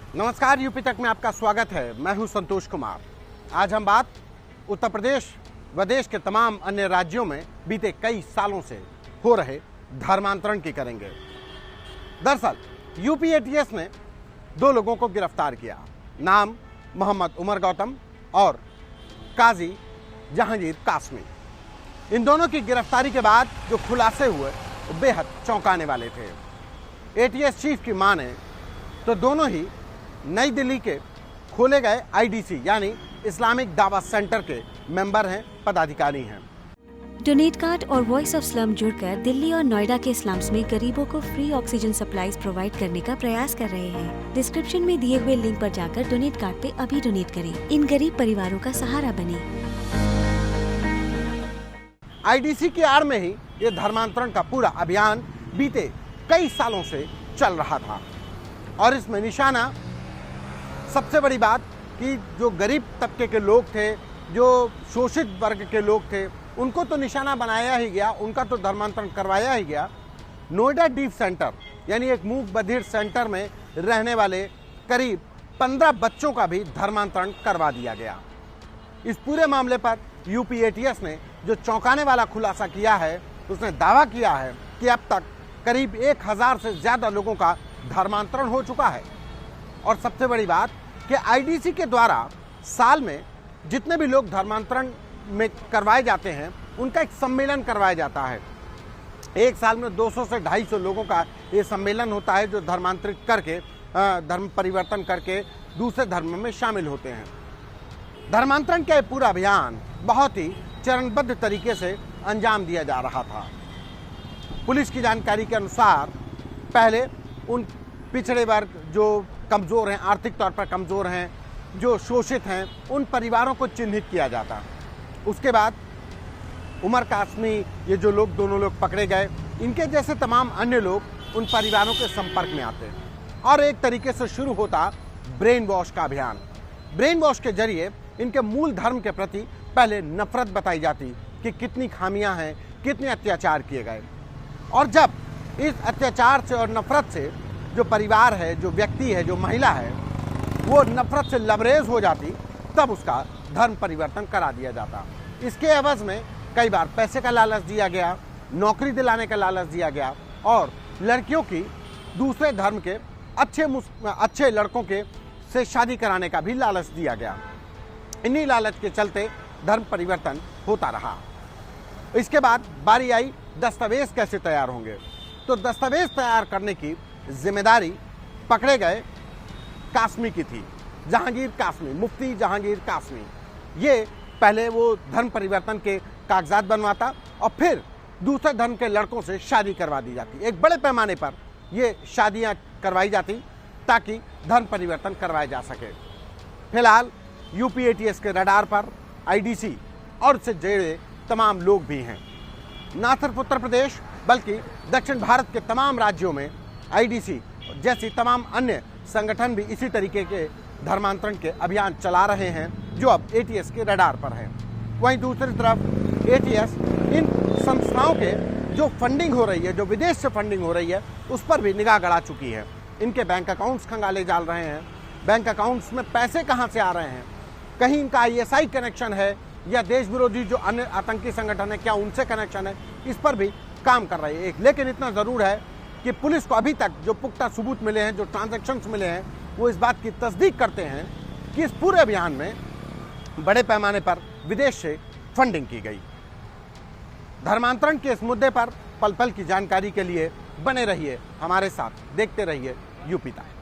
नमस्कार, यूपी तक में आपका स्वागत है। मैं हूं संतोष कुमार। आज हम बात उत्तर प्रदेश व देश के तमाम अन्य राज्यों में बीते कई सालों से हो रहे धर्मांतरण की करेंगे। दरअसल यूपी एटीएस ने दो लोगों को गिरफ्तार किया। नाम मोहम्मद उमर गौतम और काजी जहांगीर कासमी। इन दोनों की गिरफ्तारी के बाद जो खुलासे हुए वो बेहद चौंकाने वाले थे। एटीएस चीफ की माने तो दोनों ही नई दिल्ली के खोले गए आईडीसी यानी इस्लामिक दावा सेंटर के मेंबर हैं, पदाधिकारी हैं। डोनेट कार्ड और वॉइस ऑफ स्लम जुड़कर दिल्ली और नोएडा के स्लम्स में गरीबों को फ्री ऑक्सीजन सप्लाईज प्रोवाइड करने का प्रयास कर रहे हैं। डिस्क्रिप्शन में दिए हुए लिंक पर जाकर डोनेट कार्ड पे अभी डोनेट करें। इन गरीब परिवारों का सहारा बने। आईडीसी की आड़ में ही ये धर्मांतरण का पूरा अभियान बीते कई सालों से चल रहा था और इसमें निशाना सबसे बड़ी बात कि जो गरीब तबके के लोग थे, जो शोषित वर्ग के लोग थे, उनको तो निशाना बनाया ही गया, उनका तो धर्मांतरण करवाया ही गया। नोएडा डीप सेंटर यानी एक मूक बधिर सेंटर में रहने वाले करीब 15 बच्चों का भी धर्मांतरण करवा दिया गया। इस पूरे मामले पर यूपी एटीएस ने जो चौंकाने वाला खुलासा किया है, उसने दावा किया है कि अब तक करीब 1000 से ज़्यादा लोगों का धर्मांतरण हो चुका है। और सबसे बड़ी बात कि आईडीसी के द्वारा साल में जितने भी लोग धर्मांतरण में करवाए जाते हैं, उनका एक सम्मेलन करवाया जाता है। एक साल में 200 से 250 लोगों का ये सम्मेलन होता है जो धर्मांतरित करके धर्म परिवर्तन करके दूसरे धर्म में शामिल होते हैं। धर्मांतरण का पूरा अभियान बहुत ही चरणबद्ध तरीके से अंजाम दिया जा रहा था। पुलिस की जानकारी के अनुसार पहले उन पिछड़े वर्ग जो कमज़ोर हैं, आर्थिक तौर पर कमज़ोर हैं, जो शोषित हैं, उन परिवारों को चिन्हित किया जाता। उसके बाद उमर कासमी, ये जो लोग दोनों लोग पकड़े गए, इनके जैसे तमाम अन्य लोग उन परिवारों के संपर्क में आते और एक तरीके से शुरू होता ब्रेन वॉश का अभियान। ब्रेन वॉश के जरिए इनके मूल धर्म के प्रति पहले नफरत बताई जाती कि कितनी खामियां हैं, कितने अत्याचार किए गए। और जब इस अत्याचार से और नफरत से जो परिवार है, जो व्यक्ति है, जो महिला है, वो नफरत से लबरेज हो जाती, तब उसका धर्म परिवर्तन करा दिया जाता। इसके एवज में कई बार पैसे का लालच दिया गया, नौकरी दिलाने का लालच दिया गया और लड़कियों की दूसरे धर्म के अच्छे लड़कों के से शादी कराने का भी लालच दिया गया। इन्हीं लालच के चलते धर्म परिवर्तन होता रहा। इसके बाद बारी आई दस्तावेज कैसे तैयार होंगे। तो दस्तावेज तैयार करने की जिम्मेदारी पकड़े गए कासमी की थी, जहांगीर कासमी, मुफ्ती जहांगीर कासमी। ये पहले वो धर्म परिवर्तन के कागजात बनवाता और फिर दूसरे धर्म के लड़कों से शादी करवा दी जाती। एक बड़े पैमाने पर ये शादियां करवाई जाती ताकि धर्म परिवर्तन करवाया जा सके। फिलहाल यूपी एटीएस के रडार पर आईडीसी और इससे जुड़े तमाम लोग भी हैं। न सिर्फ उत्तर प्रदेश बल्कि दक्षिण भारत के तमाम राज्यों में आईडीसी जैसी तमाम अन्य संगठन भी इसी तरीके के धर्मांतरण के अभियान चला रहे हैं जो अब एटीएस के रडार पर हैं। वहीं दूसरी तरफ एटीएस इन संस्थाओं के जो फंडिंग हो रही है, जो विदेश से फंडिंग हो रही है, उस पर भी निगाह गड़ा चुकी है। इनके बैंक अकाउंट्स खंगाले जा रहे हैं। बैंक अकाउंट्स में पैसे कहाँ से आ रहे हैं, कहीं इनका आईएसआई कनेक्शन है या देश विरोधी जो अन्य आतंकी संगठन है, क्या उनसे कनेक्शन है, इस पर भी काम कर रही है। लेकिन इतना ज़रूर है कि पुलिस को अभी तक जो पुख्ता सबूत मिले हैं, जो ट्रांजैक्शंस मिले हैं, वो इस बात की तस्दीक करते हैं कि इस पूरे अभियान में बड़े पैमाने पर विदेश से फंडिंग की गई। धर्मांतरण के इस मुद्दे पर पल पल की जानकारी के लिए बने रहिए हमारे साथ, देखते रहिए यूपी तक।